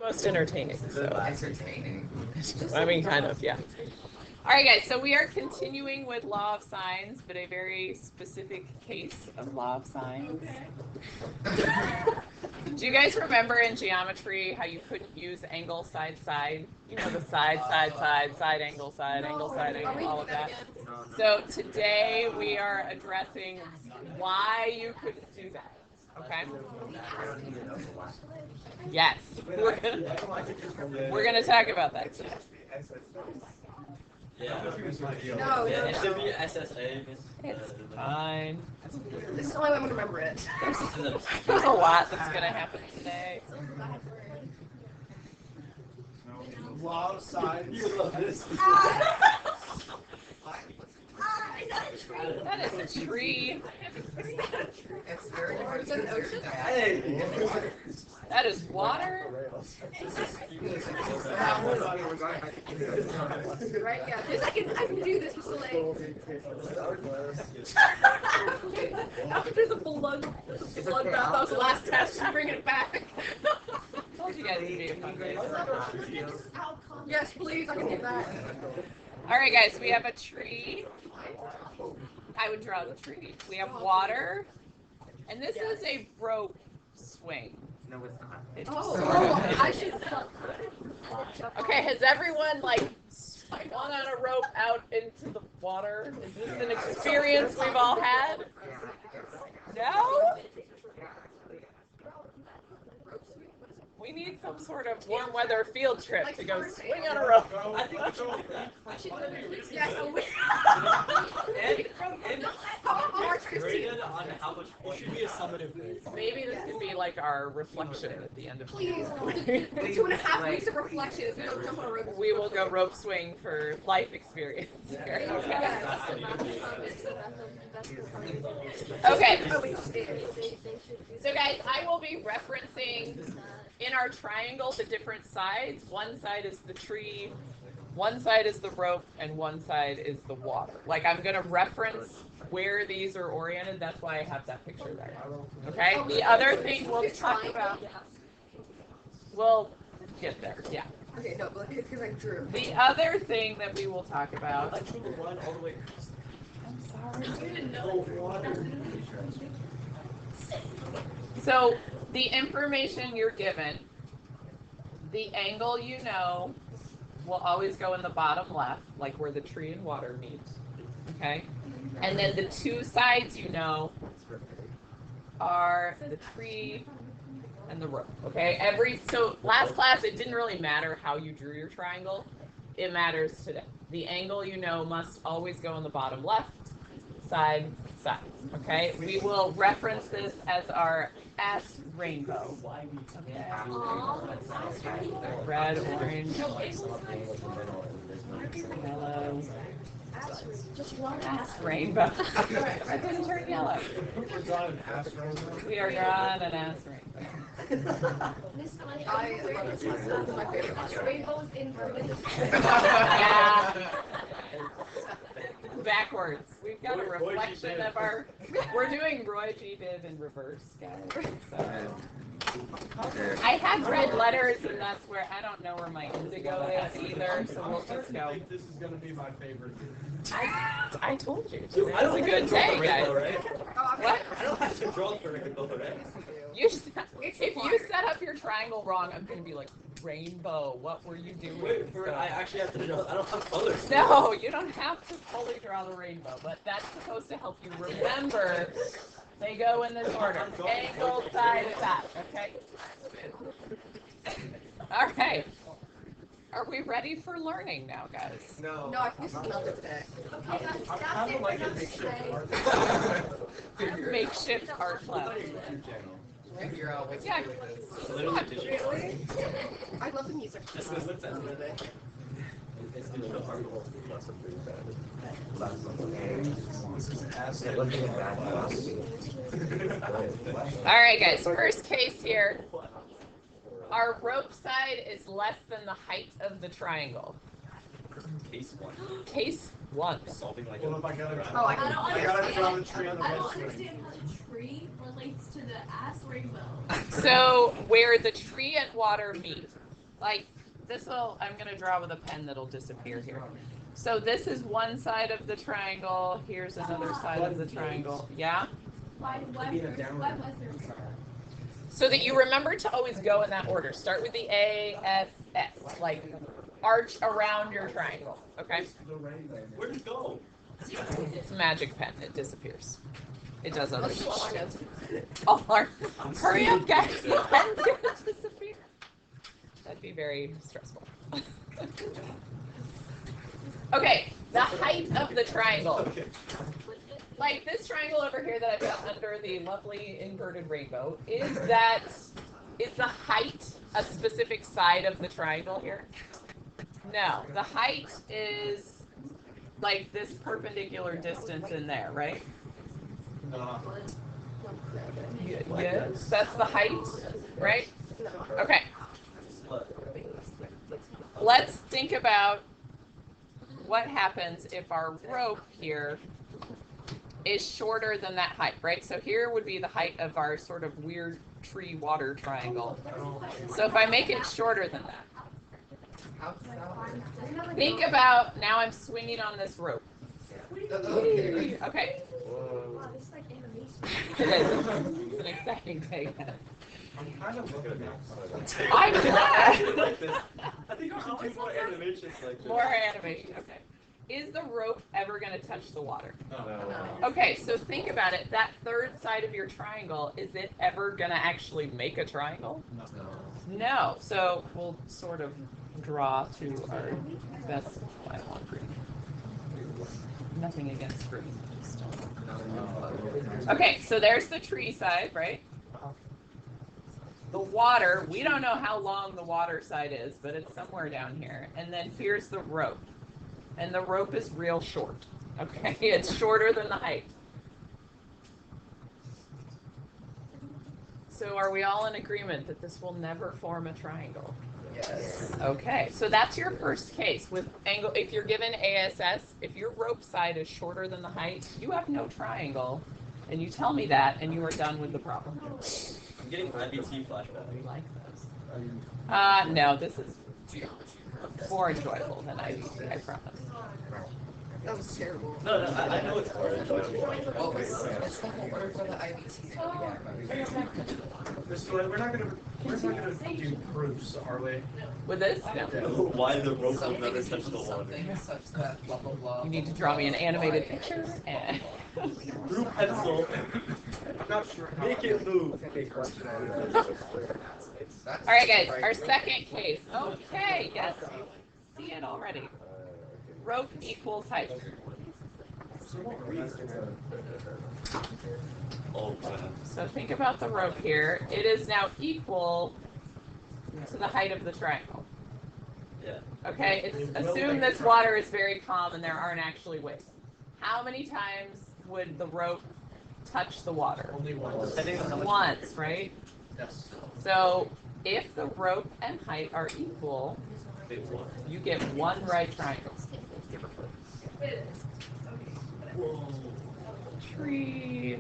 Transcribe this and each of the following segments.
most entertaining. So. Entertaining. I mean, kind of, yeah. All right, guys, so we are continuing with law of sines, but a very specific case of law of sines. Okay. Do you guys remember in geometry how you couldn't use angle, side, side? You know, the side, angle, all of that. So today we are addressing why you couldn't do that. Okay. Yes, we're gonna talk about that today. No, it should be SSA. It's fine. This is the only way I'm gonna remember it. There's a lot that's gonna happen today. Law of science. That is a tree. It's very hard Is it an ocean? That is water. Right? Yeah. Because I can do this with the legs. After the bloodbath, that was the last test. I'm bringing it back. Told you guys it'd be a fun day. Yes, please. I can do that. All right, guys. We have a tree. I would draw the tree. We have water, and this is a rope swing. No, it's not. It's I should. Okay, has everyone like swung on a rope out into the water? Is this an experience we've all had? No? We need some sort of warm weather field trip to go swing on a rope. I think we should. Yes, Rated on how much it should be a summative grade. Maybe this could be like our reflection at the end of the please. 2.5 weeks of reflection is gonna jump on a rope. We will go rope swing for life experience. Here. Okay. So guys, I will be referencing in our triangle the different sides. One side is the tree, one side is the rope, and one side is the water. Like I'm going to reference where these are oriented. That's why I have that picture there. Okay? The other thing we'll talk about. We'll get there. Yeah. Okay, no, but because I drew. The other thing that we will talk about. I drew the line all the way. I'm sorry. So the information you're given, the angle you know will always go in the bottom left, like where the tree and water meet. Okay? And then the two sides you know are the tree and the rope. Okay? So last class it didn't really matter how you drew your triangle. It matters today. The angle you know must always go in the bottom left, side. Okay? We will reference this as our S rainbow. Okay. Red, orange, yellow. Ass rainbow. I didn't turn yellow. We are drawing an ass rainbow. My favorite. Rainbows in Yeah. Backwards. We've got a reflection of our. We're doing Roy G. Biv in reverse, guys. So. I have red letters, and that's where I don't know where my indigo is either. So we'll just go. I think this is gonna be my favorite. I told you. It's a good day, guys. What? I don't have to draw the rainbow, right? If you set up your triangle wrong, I'm gonna be like, rainbow. What were you doing? Wait, I actually have to draw. I don't have colors. No, you don't have to fully draw the rainbow, but that's supposed to help you remember. They go in this order. Angle, side, side. Okay? All right. Are we ready for learning now, guys? No. No, I think this is another today. I'm kind of like a Makeshift art club. Figure out what's Yeah. Really? I love the music. All right, guys. First case here. Our rope side is less than the height of the triangle. Case one. Case one. Solving like I a. gotta draw the tree on the I don't understand how the tree relates to the ass rainbow. So where the tree and water meet. Like this will, I'm going to draw with a pen that'll disappear here. So this is one side of the triangle. Here's another side of the triangle. Yeah? Why was there? So that you remember to always go in that order. Start with the A, S, S. Like arch around your triangle. Okay? Where'd it go? It's a magic pen. It disappears. It does other stuff. Oh, hurry up, guys. The pen's going to disappear. That'd be very stressful. Okay, the height of the triangle. Like this triangle over here that I've got under the lovely inverted rainbow, is the height a specific side of the triangle here? No, the height is like this perpendicular distance in there, right? Yes, that's the height, right? Okay. Let's think about what happens if our rope here is shorter than that height, right? So here would be the height of our sort of weird tree water triangle. So if I make it shorter than that, think about, now I'm swinging on this rope. Okay. It is. It's an exciting thing. I'm kind of looking at I'm glad. like this. I think we should do more animations like this. More animation, okay. Is the rope ever going to touch the water? No. Okay, so think about it. That third side of your triangle, is it ever going to actually make a triangle? No. So we'll sort of draw to our best. I don't want green. Nothing against green. Okay, so there's the tree side, right? The water, we don't know how long the water side is, but it's somewhere down here. And then here's the rope. And the rope is real short. Okay, it's shorter than the height. So are we all in agreement that this will never form a triangle? Yes. Okay, so that's your first case with angle. If you're given ASS, if your rope side is shorter than the height, you have no triangle. And you tell me that, and you are done with the problem. I'm getting IBT flashback. We like those. No, this is more enjoyable than IBT, I promise. That was terrible. No, I know it's more enjoyable. Oh, it's the whole order for the IVT. We're not gonna do proofs, are we? With this? No. Why the rope will Something never is touch the water. something such that blah blah blah. You need to draw me an animated picture. And Blue pencil. I'm not sure. Make it move. all right, guys, our second case. Okay, yes, you see it already. Rope equals height. Oh, man. So think about the rope here. It is now equal to the height of the triangle. Yeah. Okay, assume this water is very calm and there aren't actually waves. How many times would the rope touch the water? Only once. I think it's Once, right? Yes. So if the rope and height are equal, you get one right triangle. Tree,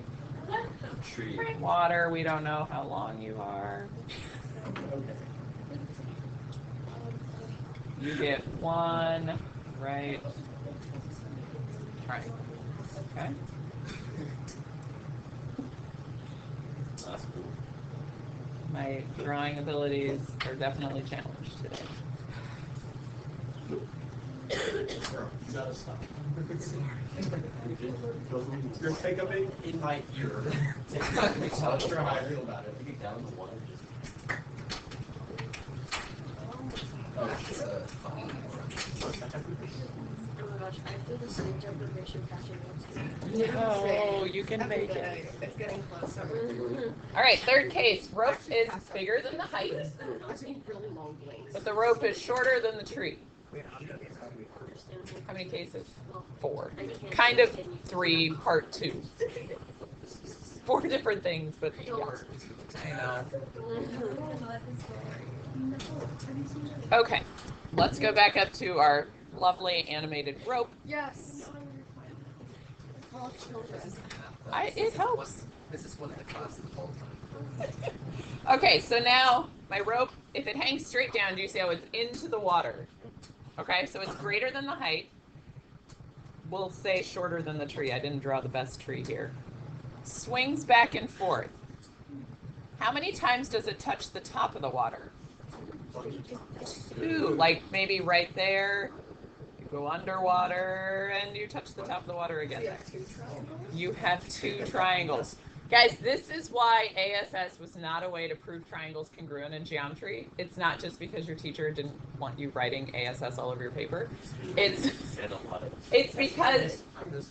water, we don't know how long you are. You get one right triangle. Okay? That's cool. My drawing abilities are definitely challenged today. You gotta stop. You're hiccuping in my ear. I'm not sure how I feel about it. Oh, it's a funny. Oh my gosh, I feel the same deprivation catching up to me. Oh, you can make it. It's getting closer. All right, third case. Rope is bigger than the height, Really long legs. but the rope is shorter than the tree. How many cases? 4. Kind of 3, part 2. 4 different things, but yeah. I know. Okay, let's go back up to our lovely animated rope. Yes. It helps. This is one of the classes all the time. Okay, so now My rope, if it hangs straight down, do you see how it's into the water? Okay, so it's greater than the height. We'll say shorter than the tree. I didn't draw the best tree here. Swings back and forth. How many times does it touch the top of the water? 2, like maybe right there. You go underwater and you touch the top of the water again. You have 2 triangles. Guys, this is why ASS was not a way to prove triangles congruent in geometry. It's not just because your teacher didn't want you writing ASS all over your paper. It's because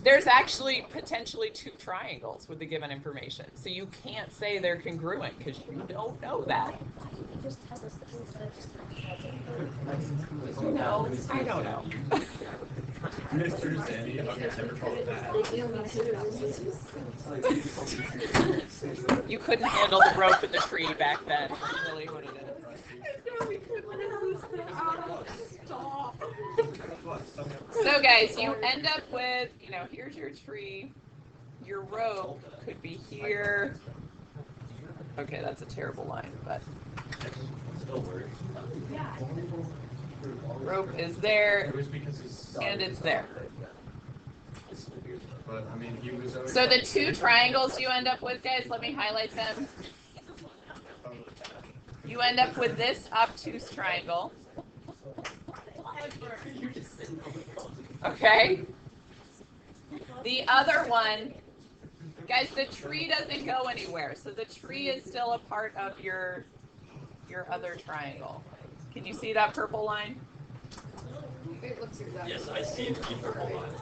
there's actually potentially 2 triangles with the given information. So you can't say they're congruent because you don't know that. No, I don't know. Mr. Zanny, okay, never told that. You couldn't handle the rope in the tree back then. That's really what it is. So guys, you end up with, here's your tree. Your rope could be here. Okay, that's a terrible line, but rope is there, and it's there. But, I mean, he was always So the 2 triangles you end up with, guys, let me highlight them. You end up with this obtuse triangle. Okay? The other one, guys, the tree doesn't go anywhere. So the tree is still a part of your other triangle. Can you see that purple line? It looks exactly Yes, I see the purple line.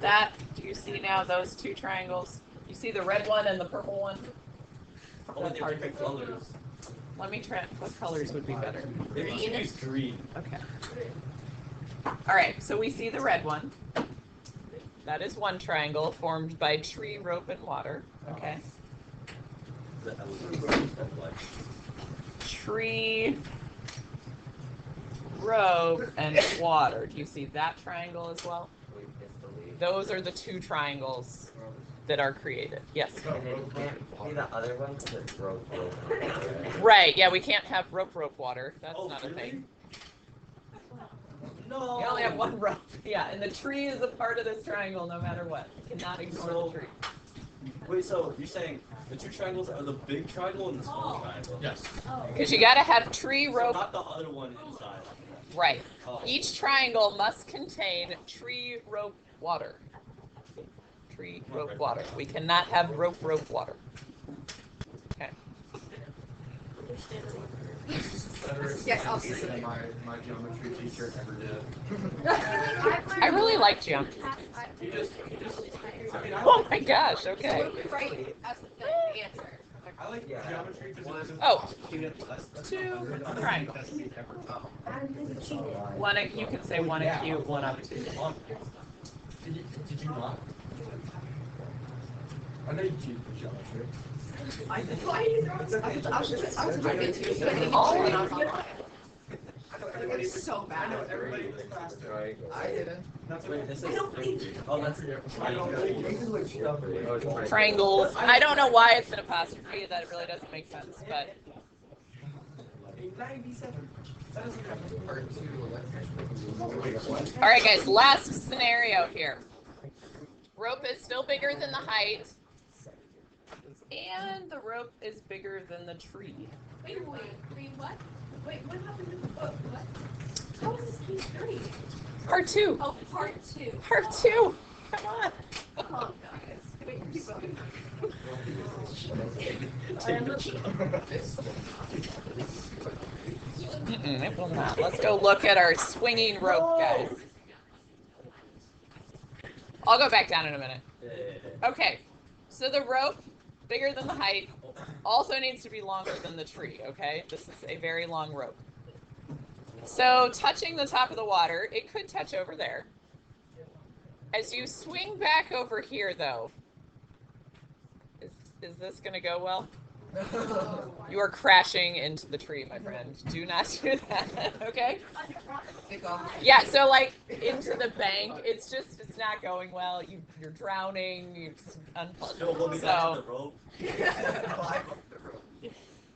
That, do you see now those 2 triangles? You see the red one and the purple one? Only they're different colors. Let me try, what colors would be better? Maybe you should use green. Okay. All right, so we see the red one. That is one triangle formed by tree, rope, and water. Okay. Tree, rope, and water. Do you see that triangle as well? Those are the 2 triangles that are created. Yes? See the other one? Because it's rope. Right, yeah, we can't have rope, water. That's not a thing. No. You only have 1 rope. Yeah, and the tree is a part of this triangle no matter what. You cannot ignore the tree. Wait, so you're saying the 2 triangles are the big triangle and the small triangle? Yes. Because you got to have tree, So rope. not the other one inside. Right. Oh. Each triangle must contain tree, rope, water. Tree, rope, water. We cannot have rope, water. Okay. Yes, I'll see. Than my geometry teacher ever did. I really like geometry. He just, I mean, Oh my gosh, okay. Right as the answer. I like geometry because it's Oh, just 2 triangles. One, you can say one acute, one obtuse. Did you not? I know you cheat for geometry. I was trying to It's so bad. I know everybody was faster. I didn't. That's Wait, what this is. I don't think. Oh, that's Triangles. I don't know why it's an apostrophe. That really doesn't make sense, but 97. That doesn't have part 2. all right, guys. Last scenario here. Rope is still bigger than the height, and the rope is bigger than the tree. Wait, what? Wait, what happened to the book? What? How is this case 3? Part 2. Oh, part 2. Part 2. Come on. Oh, guys. Wait, keep going. It will not. Let's go look at our swinging rope, guys. I'll go back down in a minute. Okay, so the rope, bigger than the height, also needs to be longer than the tree, okay? This is a very long rope. So touching the top of the water, it could touch over there. As you swing back over here, though, is this going to go well? You are crashing into the tree, my friend. Do not do that, okay? Yeah, so like into the bank, it's not going well. You're drowning. You're unplugged. So we'll be back to the rope.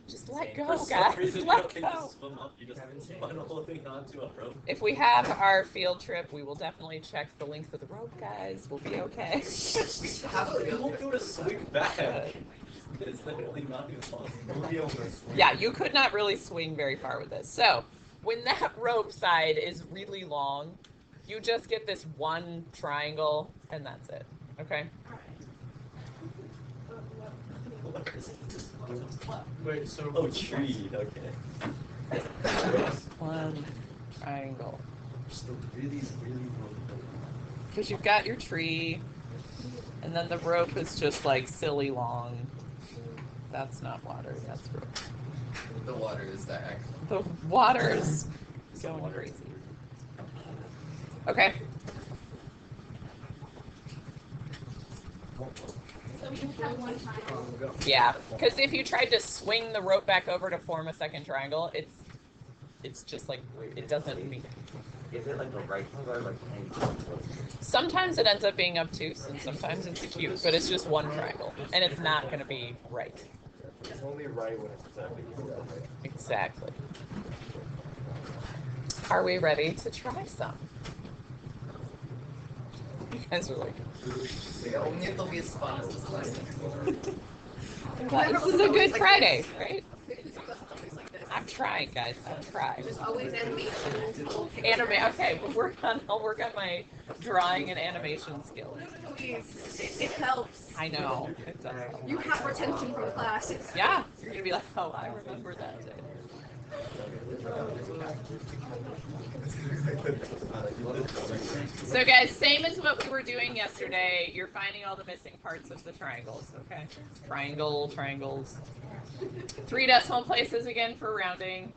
Just let go, For some guys. reason, you Let don't think go. to swim up. You just fun holding onto a rope. If we have our field trip, we will definitely check the length of the rope, guys. We'll be okay. You won't be able to swing back. It's literally not impossible. Yeah, you could not really swing very far with this. So when that rope side is really long, you just get this one triangle and that's it. Okay? Wait, so Oh, tree. Okay. One triangle. just a really, really long. Because you've got your tree, and then the rope is just like silly long. That's not water, that's rope. The water is that. The water's going crazy. Okay. So we just have one triangle. Yeah, because if you tried to swing the rope back over to form a second triangle, it's just like it doesn't mean. Is it like a right triangle or like any? Sometimes it ends up being obtuse, and sometimes it's cute, but it's just one triangle, and it's not going to be right. It's only right when it's Exactly. Are we ready to try some? You guys are like, Only it'll be as fun as this last this is a good Friday, right? I'm trying, guys. I'm trying. There's always animation. Okay, I'll work on my drawing and animation skills. Please, it helps. I know. It does help. You have retention for the class. Yeah, you're gonna be like, oh, I remember that day. So guys, same as what we were doing yesterday, you're finding all the missing parts of the triangles, okay? Triangles. 3 decimal places again for rounding.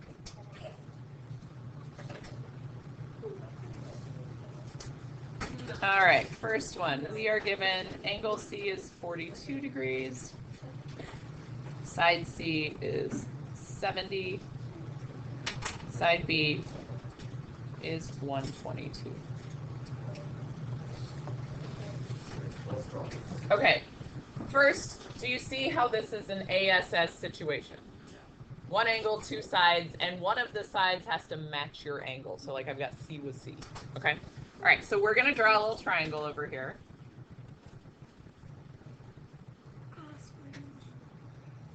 All right, first one. We are given angle C is 42 degrees. Side C is 70. Side B is 122. Okay, first, do you see how this is an ASS situation? One angle, 2 sides, and one of the sides has to match your angle. So like I've got C with C, okay? All right, so we're gonna draw a little triangle over here.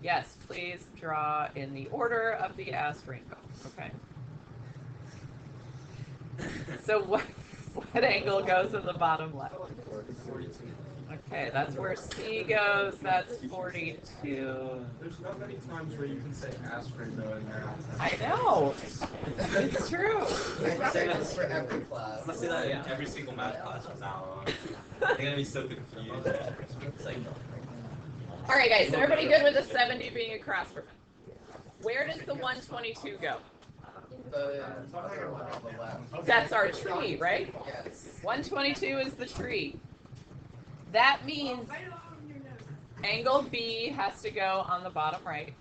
Yes, please draw in the order of the ass rainbow, okay? So what angle goes in the bottom left? 42. Okay, that's where C goes, that's 42. There's not many times where you can say ass rainbow in math. I know, it's true. I say this for every class. I'm gonna say that in every single math class from now on. They're gonna be so confused. It's like, All right, guys, so everybody good with the 70 being across from it? Where does the 122 go? The other one on the left. That's our tree, right? Yes. 122 is the tree. That means angle B has to go on the bottom right,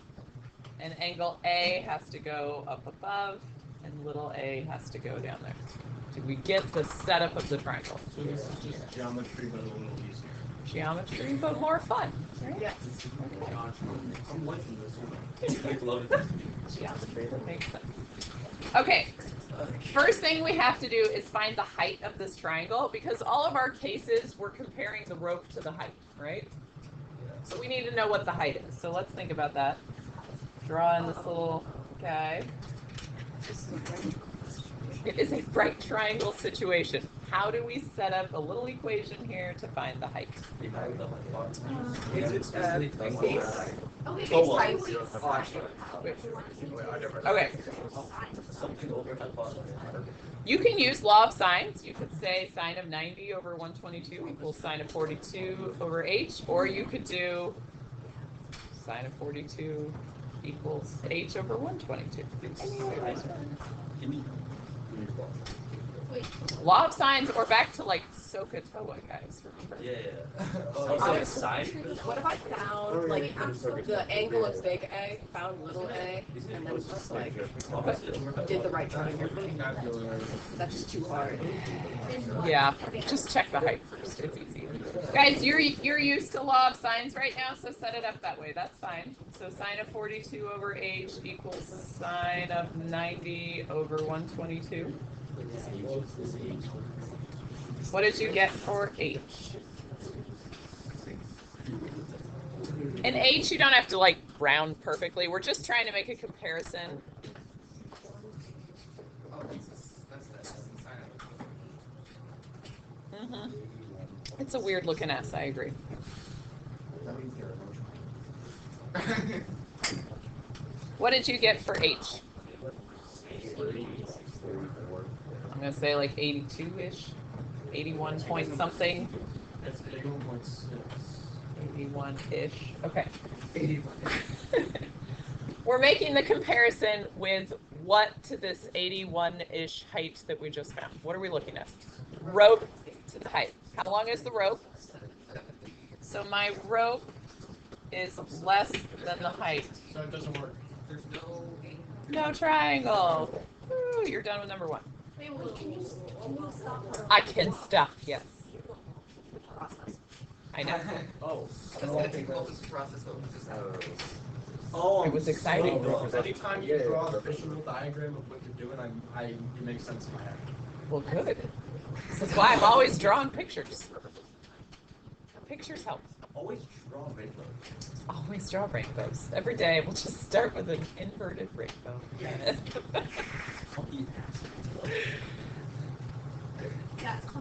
and angle A has to go up above, and little a has to go down there. Did we get the setup of the triangle? So this is just geometry, but a little easier. Geometry, but more fun, right? Yes. I'm liking this one. I love it. Geometry, that makes sense. Okay, first thing we have to do is find the height of this triangle, because all of our cases we're comparing the rope to the height, right? So we need to know what the height is. So let's think about that. Draw in this little guy. It is a right triangle situation. How do we set up a little equation here to find the height? Is it base? Only base Oh, well. height. Oh, actually. Okay. Something over the bottom. You can use law of sines. You could say sine of 90 over 122 equals sine of 42 over h, or you could do sine of 42 equals h over 122. Law of sines, or back to like SOHCAHTOA, guys. Remember? Yeah. Side. What if I found like the angle of big A, found little a, and then just like did the right triangle? That's just too hard. Yeah, just check the height first. It's easy. Guys, you're used to law of sines right now, so set it up that way. That's fine. So sine of 42 over h equals sine of 90 over 122. What did you get for h? In h, you don't have to like round perfectly. We're just trying to make a comparison. It's a weird looking S, I agree. What did you get for h? I'm going to say like 82-ish. 81 point something. 81-ish. Okay. We're making the comparison with what to this 81-ish height that we just found. What are we looking at? Rope to the height. How long is the rope? So my rope is less than the height. So it doesn't work. No triangle. Woo, you're done with number one. I can stop, yes. I know. Oh. I was gonna take what was the process of just It was exciting. Anytime you draw a visual diagram of what you're doing, it makes sense in my head. Well, good. This is why I'm always drawing pictures. Pictures help. Always draw rainbows. Always draw rainbows. Every day we'll just start with an inverted rainbow. Yeah, it's called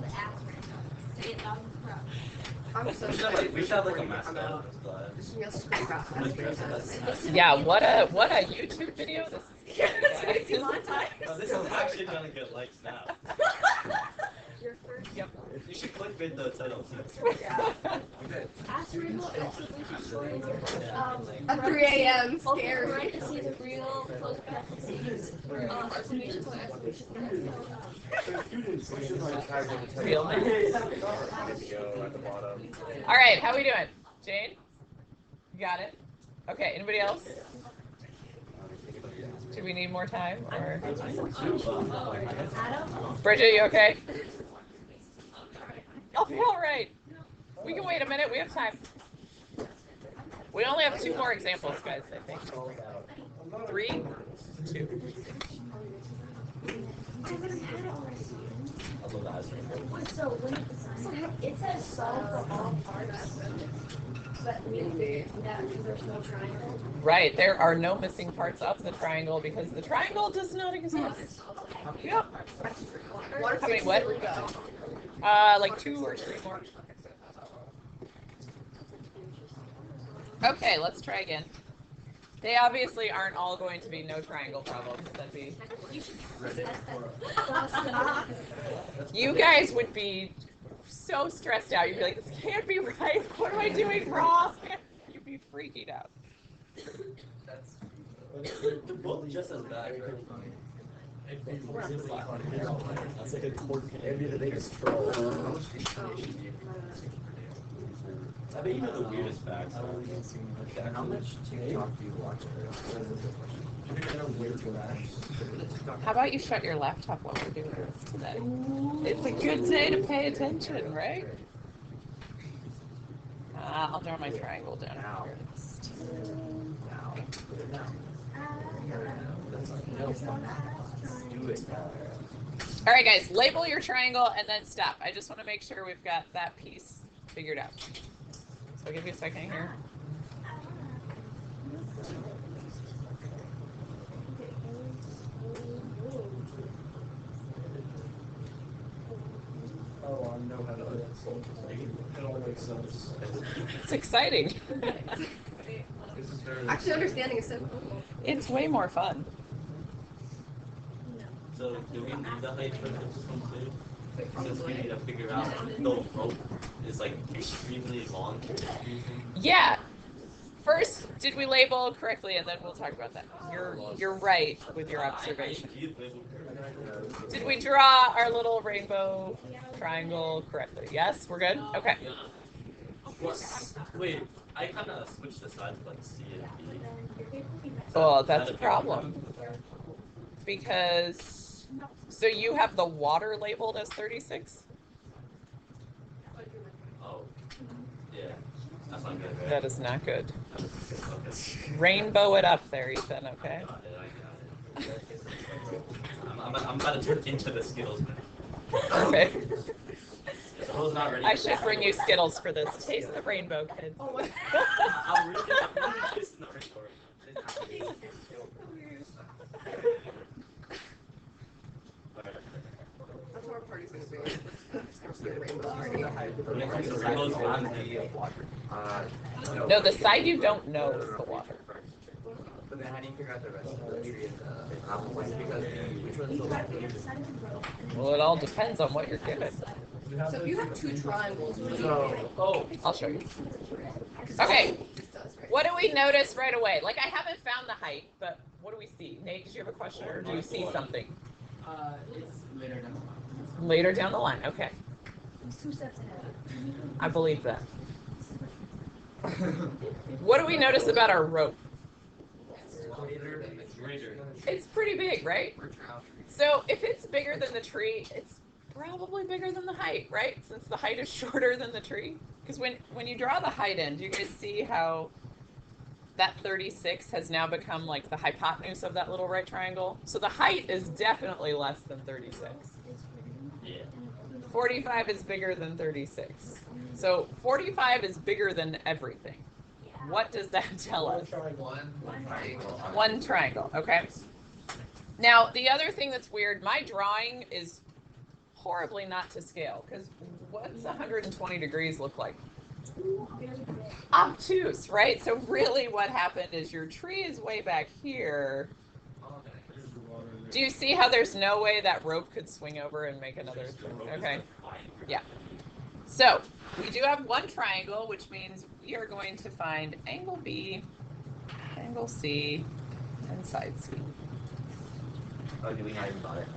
the ass rainbow. Say it loud and proud. I'm so excited. We should have like a mascot. This is real screen wrap. Yeah, what a YouTube video this is. No, this is actually gonna get likes now. Your first. Yep. You should clickbait the title too. Yeah. Ask Rainbow exclamation stories. At 3 a.m. Open Scary. parentheses, real, close parentheses, exclamation point, exclamation point. Real nice. All right, how we doing? Jane? You got it? Okay, anybody else? Do we need more time? Or Bridget, you okay? I'll be all right. We can wait a minute. We have time. We only have 2 more examples, guys, I think. 3, 2. So when it says solve for all parts, but meaning that there's no triangle. Right, there are no missing parts of the triangle because the triangle does not exist. Yep. How many what? Like 2 or 3 more. Okay, let's try again. They obviously aren't all going to be no triangle problems. That'd be. You guys would be so stressed out. You'd be like, this can't be right. What am I doing wrong? You'd be freaking out. They're both just as bad. That's like a cord pin. It'd be the biggest troll. I bet you know the weirdest facts. How much TikTok do you watch? How about you shut your laptop while we're doing this today? It's a good day to pay attention, right? I'll draw my triangle down here. All right, guys, label your triangle and then stop. I just want to make sure we've got that piece figured out. So I'll give you a second here. Oh, I know how to do it. It all makes sense. It's exciting. Actually, understanding is so cool. It's way more fun. So do we need the height for this one too? Since we need to figure out the rope is like extremely long. Yeah. First, Did we label correctly? And then we'll talk about that. You're right with your observation. Did we draw our little rainbow triangle correctly? Yes, we're good? Okay. Wait, I kind of switched the sides like C and B. Oh, that's a problem. Because, so you have the water labeled as 36? Oh, yeah. That's not good, right? That is not good. Okay. Rainbow it up there, Ethan, okay? I got it. I'm about to turn into the Skittles now. Okay. Skittles not ready. I should bring you Skittles for this. Taste the rainbow, kids. I'm really tasting the rainbow. That's what our party's gonna be. It's gonna be a rainbow party. No, the side you don't know is the water. But then how do you figure out the rest of the tree and the apple ones? Because which one's the left? Well, it all depends on what you're given. So if you have two triangles, what do you do? Oh, I'll show you. Okay, what do we notice right away? Like, I haven't found the height, but what do we see? Nate, did you have a question, or do you see something? It's later down the line. Later down the line, okay. It's 2 steps ahead. I believe that. What do we notice about our rope? It's pretty big, right? So if it's bigger than the tree, it's probably bigger than the height, right? Since the height is shorter than the tree. Because when you draw the height in, do you guys see how that 36 has now become like the hypotenuse of that little right triangle? So the height is definitely less than 36. Yeah. 45 is bigger than 36. So 45 is bigger than everything. What does that tell us? One triangle, okay. Now, the other thing that's weird, my drawing is horribly not to scale, because what's 120 degrees look like? Obtuse, right? So really what happened is your tree is way back here. Do you see how there's no way that rope could swing over and make another thing? Okay. Yeah. So we do have one triangle, which means we are going to find angle B, angle C, and side C. Oh, do we not even bother?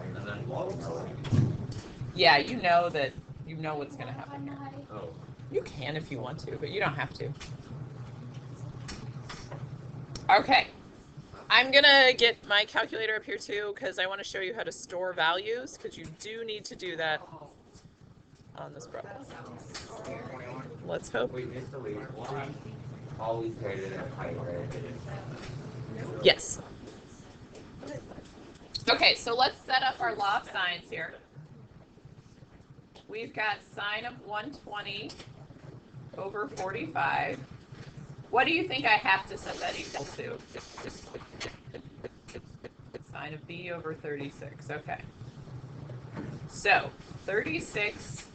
Yeah, you know what's going to happen here. Oh. You can if you want to, but you don't have to. Okay. I'm going to get my calculator up here too, because I want to show you how to store values, because you do need to do that on this problem. Let's hope. We missed the lead. Always graded at height, right? Yes. Okay, so let's set up our law of sines here. We've got sine of 120 over 45. What do you think I have to set that equal to? Sine of b over 36. Okay. So 36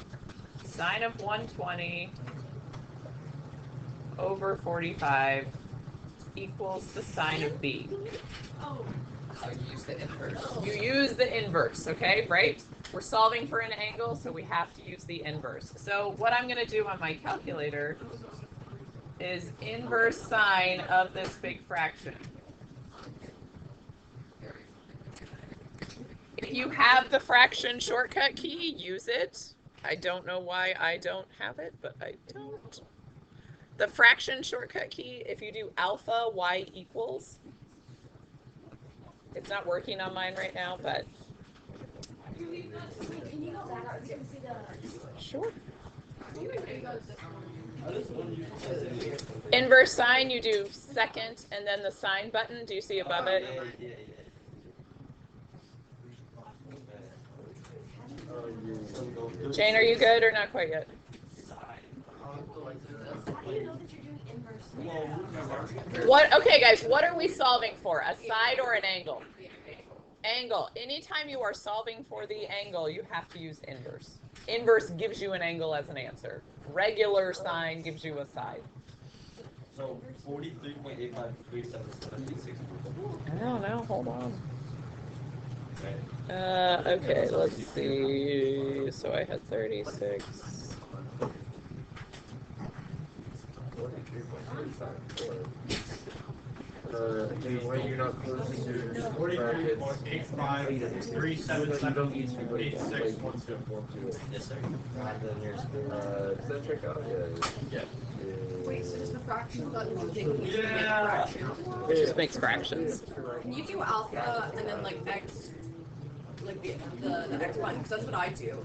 sine of 120 over 45 equals the sine of b. So you use the inverse. You use the inverse, okay, right? We're solving for an angle, so we have to use the inverse. So what I'm going to do on my calculator is inverse sine of this big fraction. If you have the fraction shortcut key, use it. I don't know why I don't have it, but I don't. The fraction shortcut key, if you do alpha y equals, it's not working on mine right now, but Can you go back out so you can see the... sure. Inverse sine, you do second and then the sine button. Do you see above it? Jane, are you good or not quite yet? How do you know that you're doing inverse? What? Okay, guys, what are we solving for? A side or an angle? Angle. Anytime you are solving for the angle, you have to use inverse. Inverse gives you an angle as an answer. Regular sine gives you a side. So 43.853776. I don't know. Hold on. Okay, let's see. So I had 36. when you're not close to brackets, 43.853778612. Yes, sir. and then here's does that check out? Yeah. Wait, so does the fraction button do things make Yeah. fractions? It just makes fractions. Can you do alpha and then like x, like the x button? Because that's what I do.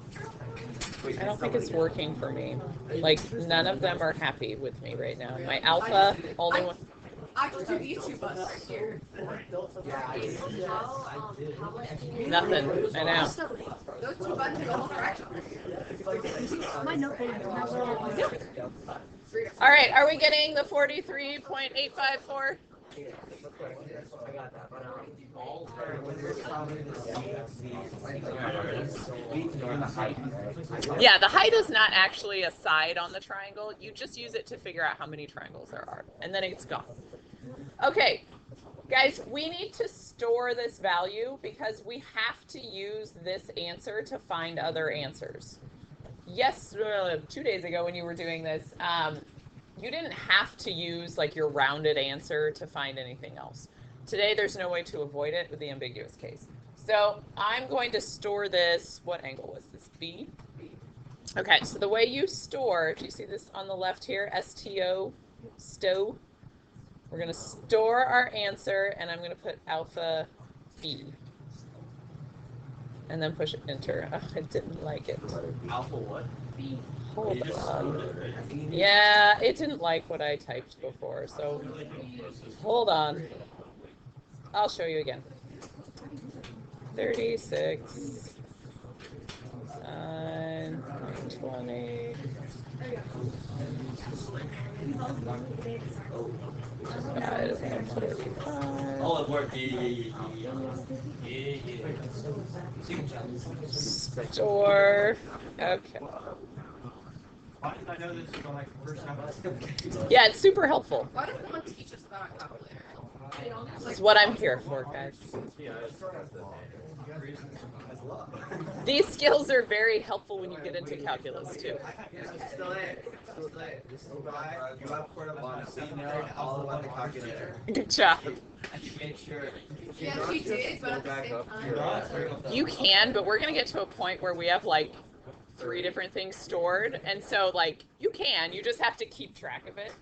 I don't think it's working for me. Like, none of them are happy with me right now. My alpha, only one. I just do these two buttons right here. Nothing. I know. Those two buttons are all fractions. My notebook. All right, are we getting the 43.854? Yeah, the height is not actually a side on the triangle. You just use it to figure out how many triangles there are, and then it's gone. Okay, guys, we need to store this value because we have to use this answer to find other answers. Yes, 2 days ago when you were doing this, you didn't have to use like your rounded answer to find anything else. Today, there's no way to avoid it with the ambiguous case. So I'm going to store this. What angle was this? B? Okay, so the way you store, do you see this on the left here? STO, stow. We're going to store our answer, and I'm going to put alpha B. And then push enter. Oh, I didn't like it. Alpha what? B. Hold on. Yeah, it didn't like what I typed before, so hold on. I'll show you again. 36, 9, 20. Oh, it worked. Yeah. Store. Okay. Why did I know this when I first got Yeah, it's super helpful. Why does no one teach us about a calculator? This is what I'm here for, guys. These skills are very helpful when you get into calculus, too. Good job. Yeah, she did, but at the same time. You can, but we're going to get to a point where we have like 3 different things stored. And so like you just have to keep track of it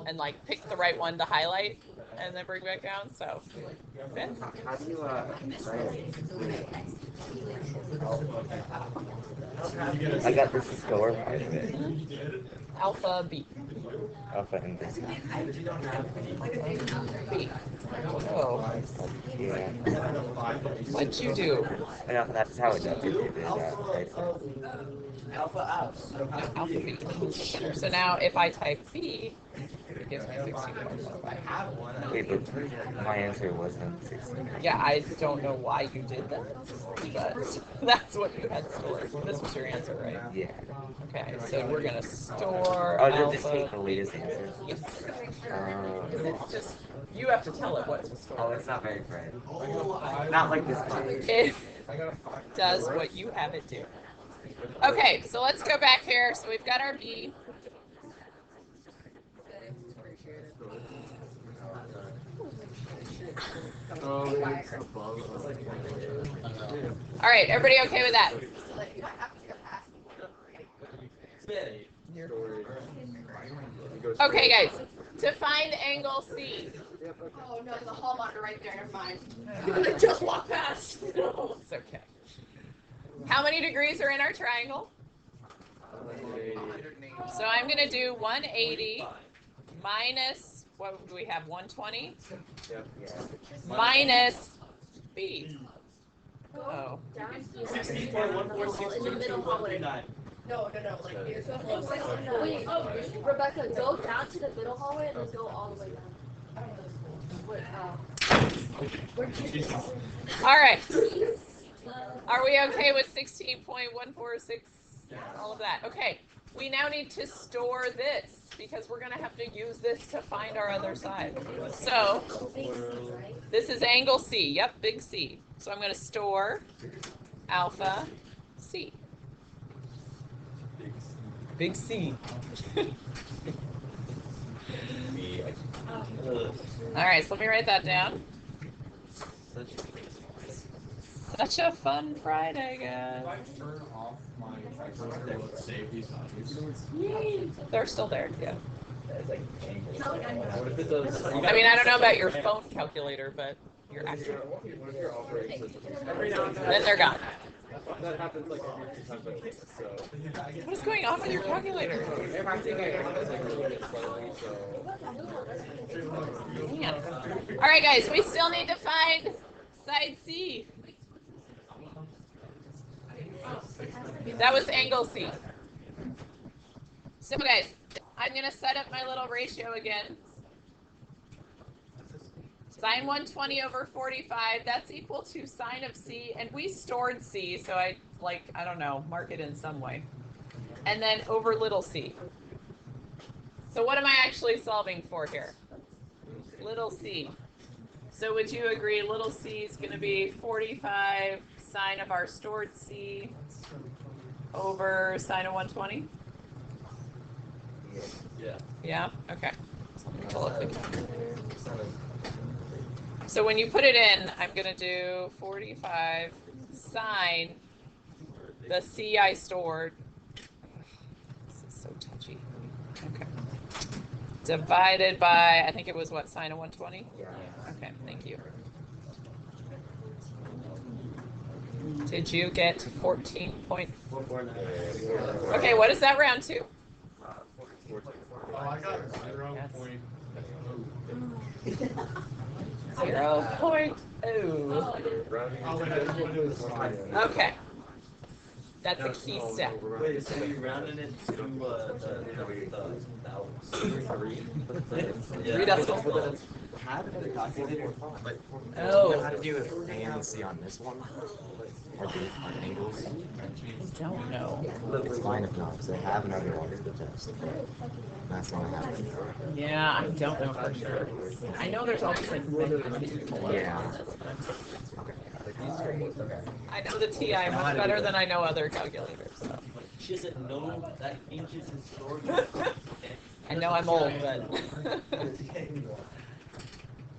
and like pick the right one to highlight and then bring back down. So okay. How do you I got this store part of it. Alpha B. Alpha and this. B. Oh. Yeah. What'd you do? I know that's how it does it. Alpha out. Alpha B. So now if I type B, it gives me 16.15. Wait, but my answer wasn't 16. Yeah, I don't know why you did that, but that's what you had stored. This was your answer, right? Yeah. Okay, so we're gonna store Oh, did alpha. this take the latest answer? Yes. It's just you have to tell it what to store. Oh, it's not very bright. Not like this one. It does what you have it do. Okay, so let's go back here. So we've got our B. All right, everybody okay with that? Okay, guys, to find angle C. Oh no, there's a hall monitor right there. Never mind. I just walked past. It's okay. How many degrees are in our triangle? So I'm going to do 180 minus, what do we have, 120? Minus B. Oh. In the middle hallway. No, like here. Wait, Rebecca, go down to the middle hallway and then go all the way down. All right. Are we okay with 16.146? All of that. Okay. We now need to store this because we're going to have to use this to find our other side. So this is angle C. Yep, big C. So I'm going to store alpha C. Big C. All right, so let me write that down. Such a fun Friday, guys. If I turn off my timer, will it save these values? They're still there, yeah. What if it does? I mean, I don't know about your phone calculator, but your actual. What if your operating system? Then they're gone. That happens like every few times I use it, so. What is going on with your calculator? Everything I run is like really slowly, so. Man. All right, guys, we still need to find side C. That was angle C. So, guys, I'm going to set up my little ratio again. Sine 120 over 45, that's equal to sine of C, and we stored C, so I don't know, mark it in some way. And then over little c. So what am I actually solving for here? Little c. So would you agree little c is going to be 45 sine of our stored c over sine of 120? Yeah. Yeah? Okay. So when you put it in, I'm going to do 45 sine the c I stored. This is so touchy. Okay. Divided by, I think it was what, sine of 120? Yeah. Okay, thank you. Did you get 14 point? Okay, what does that round to? Oh, I got 0.0. 0.0. Okay. That's a key step. Wait, so you rounded it to Three decimals. How did the calculator? Oh. How to do it A and C on this one? Or do angles? I don't know. It's fine if not, because they have another one to test. That's one I have. Yeah, I don't know for sure. I know there's always like Yeah. I know the TI much better than I know other calculators. So. She doesn't know that ancient historic. I know I'm old, but.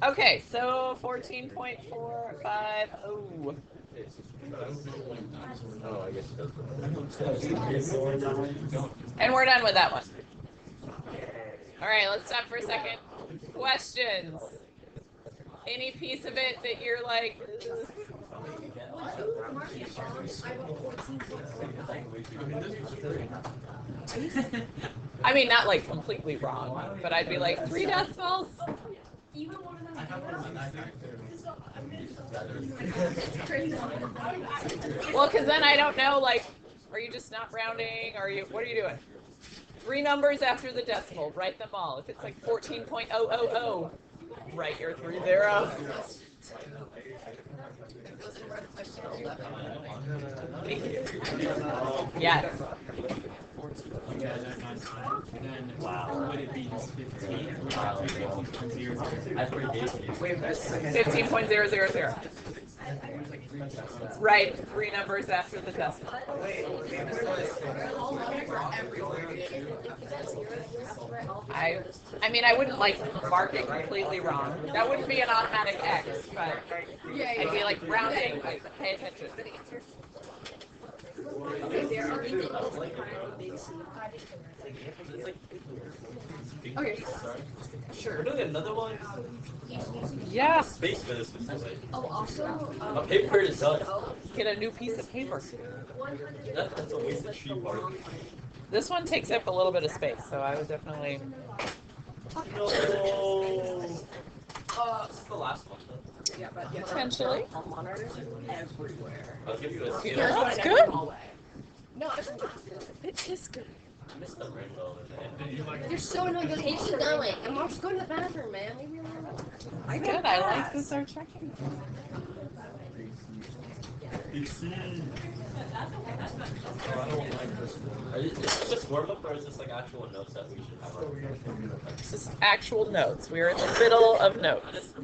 Okay, so 14.450. Oh, I guess it does. And we're done with that one. All right, let's stop for a second. Questions? Any piece of it that you're like, ugh. I mean, not like completely wrong, but I'd be like 3 decimals. Well, because then I don't know, like, are you just not rounding? What are you doing? 3 numbers after the decimal, write them all. If it's like 14.000, write your 3 zeros. Yes. Wow. Would it be 15? 15.000. Right, 3 numbers after the decimal. I mean, I wouldn't like mark it completely wrong. That wouldn't be an automatic X, but I'd be like rounding, like pay attention. Okay. Sure. We're doing another one. Yeah. Space Minister. Oh, also. A paper is done. Get a new piece of paper. That's a waste of sheet part. This one takes up a little bit of space, so I would definitely. No. This is the last one. Yeah, but yeah, Potentially. monitors everywhere. I'll give you a That's scale. good. No, it's not. It is good. I missed the rainbow in there. You're so annoying. Keep going. I'm just going to the bathroom, man. Leave me alone. Good. I like this. Our checking. Is this just warm up or is this like actual notes that we should have? This is actual notes. We are in the middle of notes.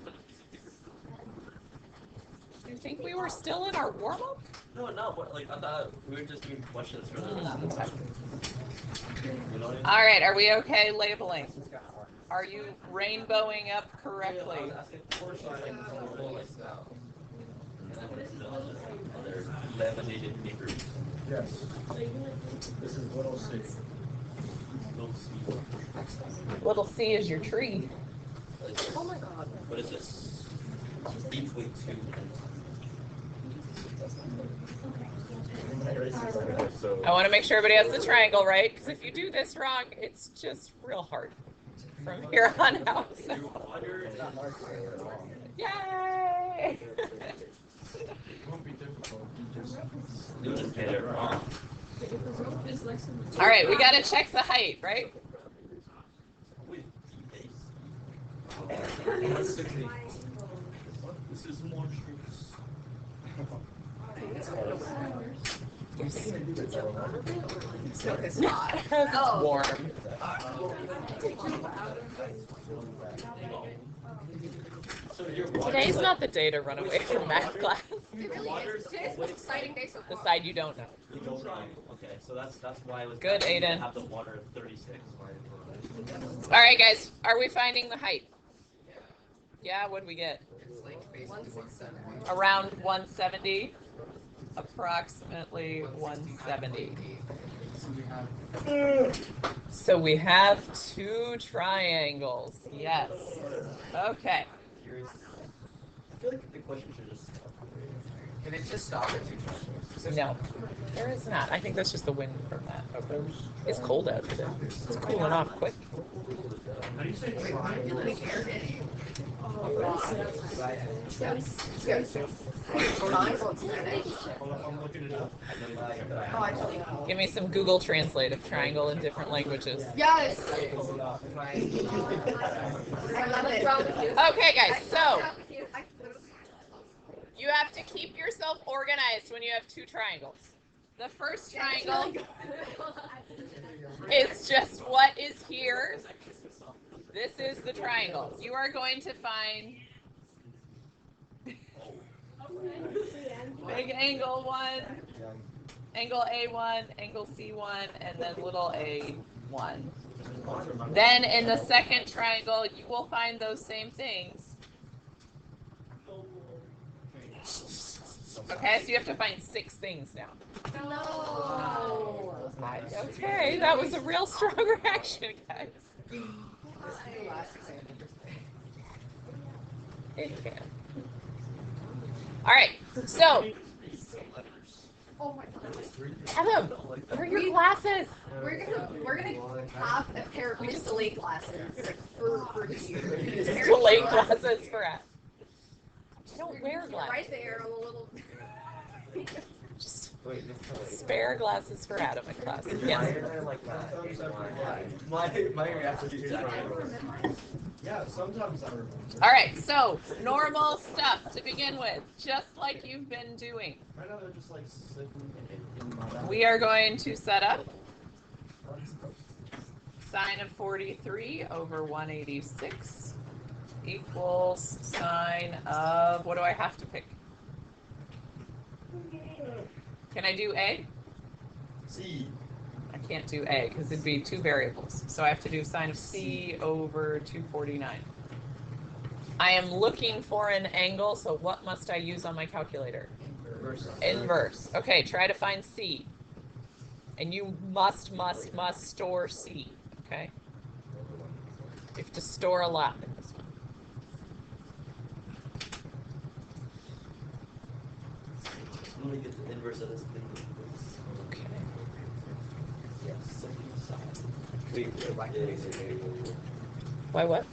Do you think we were still in our warm up? No, but like I thought we were just doing questions for them. You know what I mean? All right. Are we okay labeling? Are you rainbowing up correctly? I was asking for something from the wall, like, and then what is the other 11 papers? Yes. This is little c. Little C. Little c is your tree. Oh my god. What is this? Between 2 I want to make sure everybody has the triangle right, because if you do this wrong, it's just real hard from here on out. Yay! You just get it wrong. All right, we got to check the height, right? This is more tricks. It's not. It's warm. Today's not the day to run away from math class. It really is. Today's the most exciting day so far. The side you don't know. You don't know. Okay, so that's why it was Good, Aiden. have the water at 36. All right, guys, are we finding the height? Yeah, what do we get? It's like 167. Around 170, approximately 170. So we have 2 triangles. Yes. Okay. I feel like the question should just stop. Can it just stop at 2 triangles? No, there is not. I think that's just the wind from that. It's cold out today. It's cooling off quick. How do you say triangle? I'm looking it up. Give me some Google Translate of triangle in different languages. Yes. Okay, guys, so you have to keep yourself organized when you have 2 triangles. The first triangle is just what is here. This is the triangle. You are going to find big angle 1, angle A1, angle C1, and then little a1. Then in the second triangle, you will find those same things. Okay, so you have to find 6 things now. No. Okay, that was a real strong reaction, guys. It can. All right, so Adam, where are your glasses? We're gonna have a pair of Miss glasses for you. Delayed glasses for us. I don't wear glasses. Right there on the little. Just spare glasses for Adam in class. Why Yes. are there like that? My reaction is exactly. Yeah, sometimes I remember. All right, so normal stuff to begin with, just like you've been doing. Right now they're just like sitting in my bag. We are going to set up sine of 43 over 186 equals sine of, what do I have to pick? Can I do A? C. I can't do A because it'd be 2 variables. So I have to do sine of C over 249. I am looking for an angle, so what must I use on my calculator? Inverse. Okay, try to find C. And you must store C. Okay? You have to store a lot in this one. Let me get the inverse of this thing. Okay. Yes. Why what?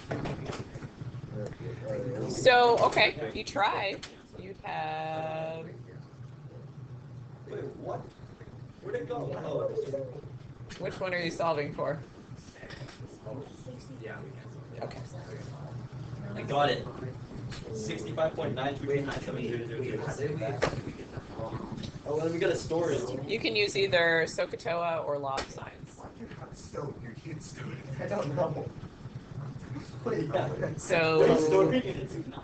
So, okay, you try. You'd have... Wait, what? Where'd it go? Oh. Which one are you solving for? Okay. I got it. 65.9397000. Oh, then we gotta store it. You can use either SOHCAHTOA or log signs. I don't know. So, Storing it into 9.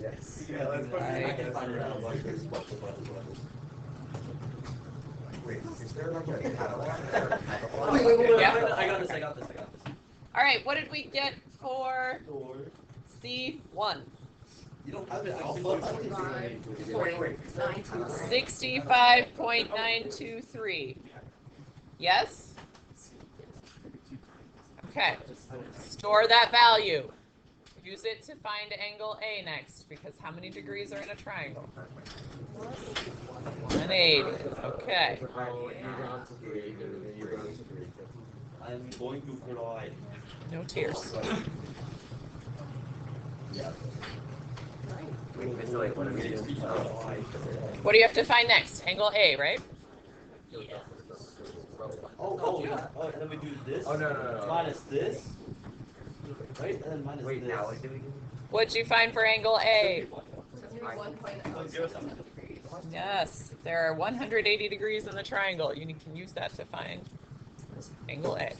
Yes. Yeah, let's put it. I can find it out. Wait, is there like a catalog? Wait, Yeah. I got this. All right, what did we get for C1? You don't have it alpha? 65.923. Yes? Okay. Store that value. Use it to find angle A next, because how many degrees are in a triangle? 180. Okay. I'm going to cry. No tears. What do you have to find next? Angle A, right? Yeah. And then we do this. Oh, no. Minus this. Right? And then minus this. Now, What'd you find for angle A? 1.07. Yes, there are 180 degrees in the triangle. You can use that to find angle A.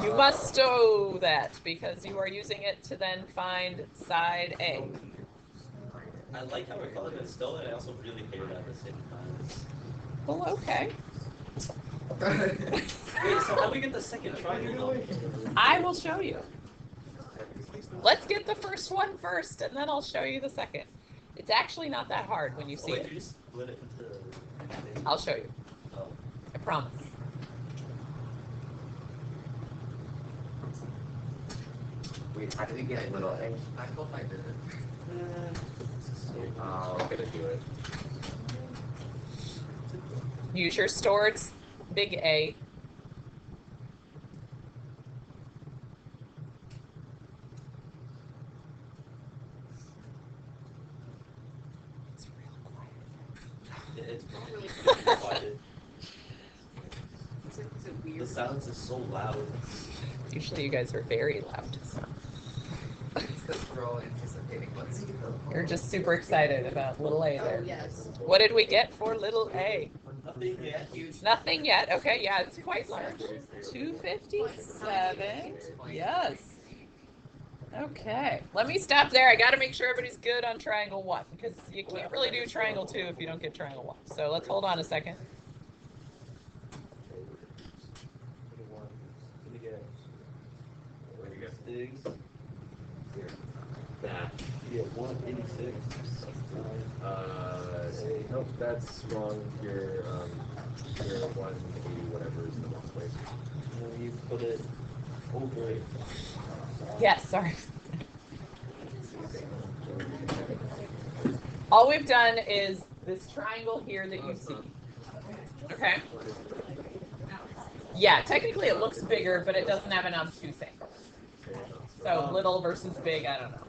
You must stow that because you are using it to then find side A. I like how we're calling it still, and I also really hate it at the same time. Well, okay. Wait, so how do we get the second triangle? I will show you. Let's get the first one first, and then I'll show you the second. It's actually not that hard when you see Wait, it. you just split it into... I'll show you. Oh. I promise. Wait, how do we get a little A? I hope I did it. I'm gonna do it. Use your stored big A. It's real quiet. It's really quiet. The silence is so loud. Usually you guys are very loud. So. Is this girl anticipating what's You're just super excited about little A there. Yes. What did we get for little A? Nothing yet. Nothing yet. Okay, yeah, it's quite large. 257. Yes. Okay. Let me stop there. I got to make sure everybody's good on triangle 1 because you can't really do triangle 2 if you don't get triangle 1. So let's hold on a second. Yeah, 186. Nope, that's wrong. Your 180 whatever is the wrong place. And then you put it over it. Yes, sorry. All we've done is this triangle here that you see. Okay? Yeah, technically it looks bigger, but it doesn't have an obtuse angle. So little versus big, I don't know.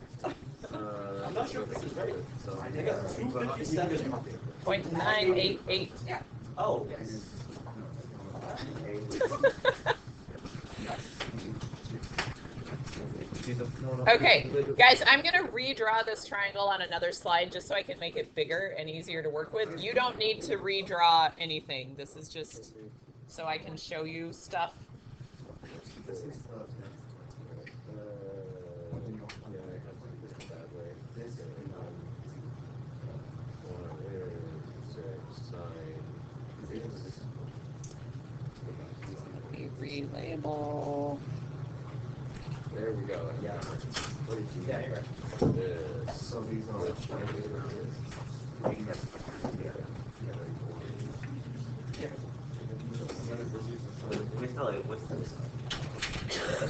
I'm not sure if this is right. So I got 257. 0.988. Oh. Okay, guys, I'm going to redraw this triangle on another slide just so I can make it bigger and easier to work with. You don't need to redraw anything. This is just so I can show you stuff. Relabel. There we go. Yeah. What did you get? So these are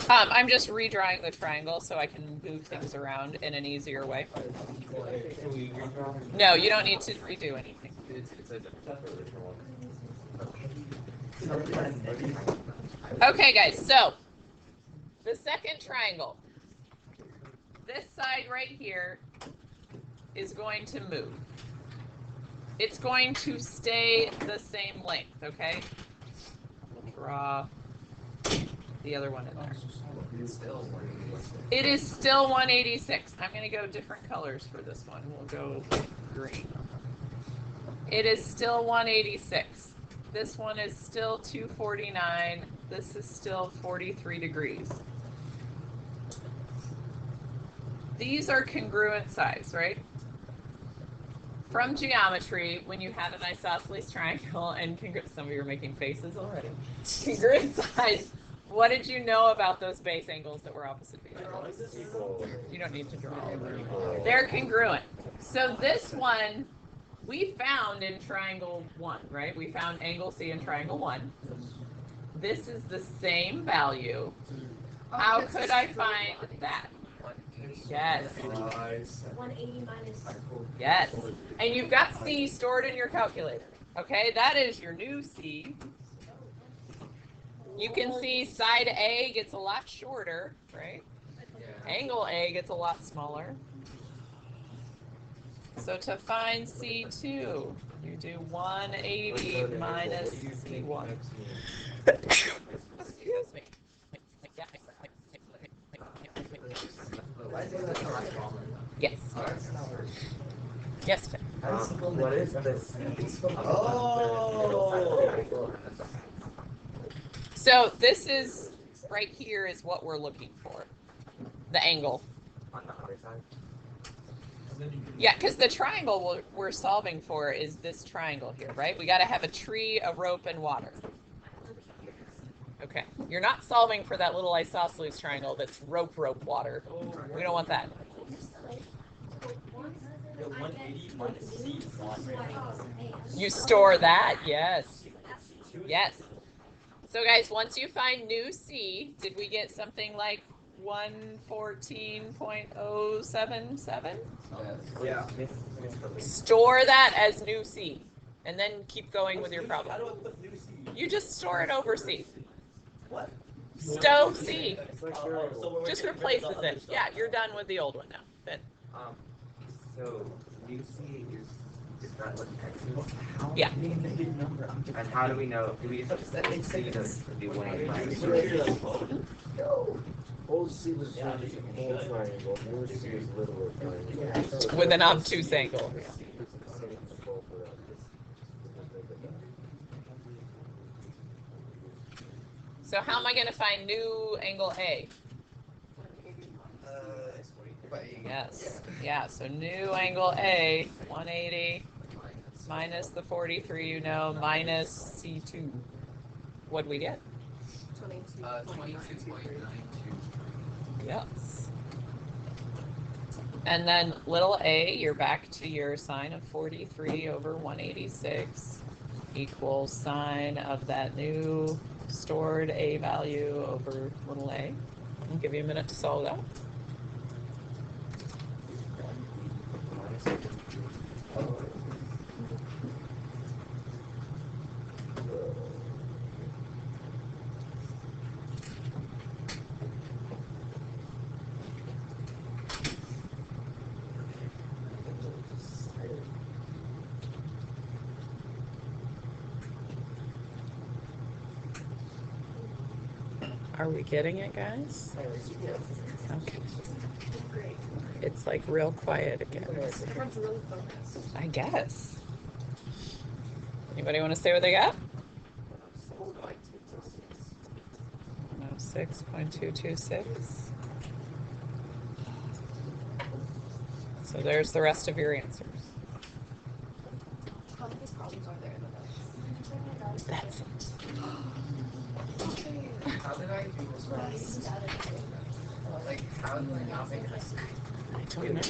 I'm just redrawing the triangle so I can move things around in an easier way. No, you don't need to redo anything. It's a separate one. Okay, guys, so the second triangle, this side right here is going to move. It's going to stay the same length, okay? We'll draw the other one in there. It is still 186. I'm going to go different colors for this one. We'll go green. It is still 186. This one is still 249. This is still 43 degrees. These are congruent sides, right? From geometry, when you have an isosceles triangle and some of you are making faces already. Congruent sides What did you know about those base angles that were opposite to each other? You don't need to draw. They're congruent. So this one we found in triangle 1, right? We found angle C in triangle 1. This is the same value. How could I find that? Yes. 180 minus. Yes. And you've got C stored in your calculator. Okay, that is your new C. You can see side A gets a lot shorter, right? Angle A gets a lot smaller. So to find C2, you do 180 minus C1. Excuse me. Yes. Yes, Tim. What is this? Oh. So this is right here is what we're looking for. The angle. On the other side? Yeah, because the triangle we're solving for is this triangle here, right? We got to have a tree, a rope, and water. Okay. You're not solving for that little isosceles triangle that's rope, water. We don't want that. The 180 minus C1. You store that? Yes. Yes. So guys, once you find new C, did we get something like 114.077? Yeah. Store that as new C, and then keep going with your How problem. do I put new C? You just store it over C. What? Stow C. So we're Just getting rid of replaces the other it. stuff. Yeah, you're done with the old one now. Then. So new C is that what X is? Yeah. And how do we know? Do we just see this do 180 Old C was whole triangle, new C is little triangle. With an obtuse angle. So how am I going to find new angle A? Yes. Yeah, so new angle A, 180 minus the 43, you know, minus C2. What'd we get? 22.92. Yes. And then little a, you're back to your sine of 43 over 186 equals sine of that new stored a value over little a. I'll give you a minute to solve that. Are we getting it, guys? Okay. It's like real quiet again. Everyone's really focused. I guess. Anybody want to say what they got? 6.226. So there's the rest of your answers. How many problems are there in the notes? That's it. How did I do this right? Like, how did I not make this? I don't know.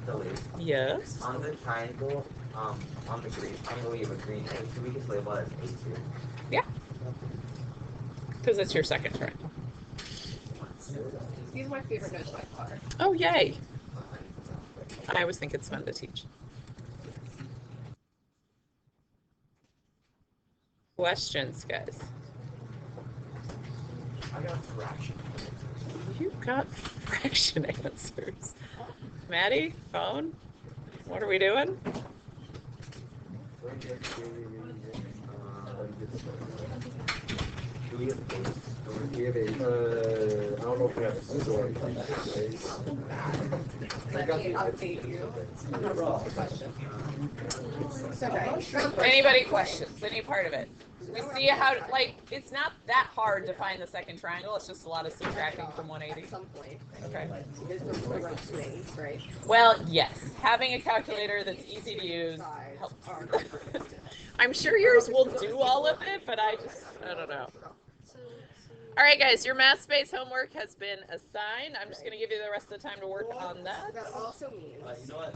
Delete. Yes. On the triangle, on the green triangle, you have a green A. Should we just label it as A2? Yeah. Because it's your second triangle. These are my favorite notes by far. Oh, yay. I always think it's fun to teach. Questions, guys? I got a fraction. You got fraction answers. Maddie, phone? What are we doing? Do we have base? We have a, I don't know if we have a story. Let me update you. Question. It's okay. Anybody questions? Any part of it? We see how, like, it's not that hard to find the second triangle. It's just a lot of subtracting from 180. At some point. Okay. There's no right things, right? Well, yes. Having a calculator that's easy to use helps. I'm sure yours will do all of it, but I don't know. All right, guys, your math space homework has been assigned. I'm just going to give you the rest of the time to work on that. That also means You know what?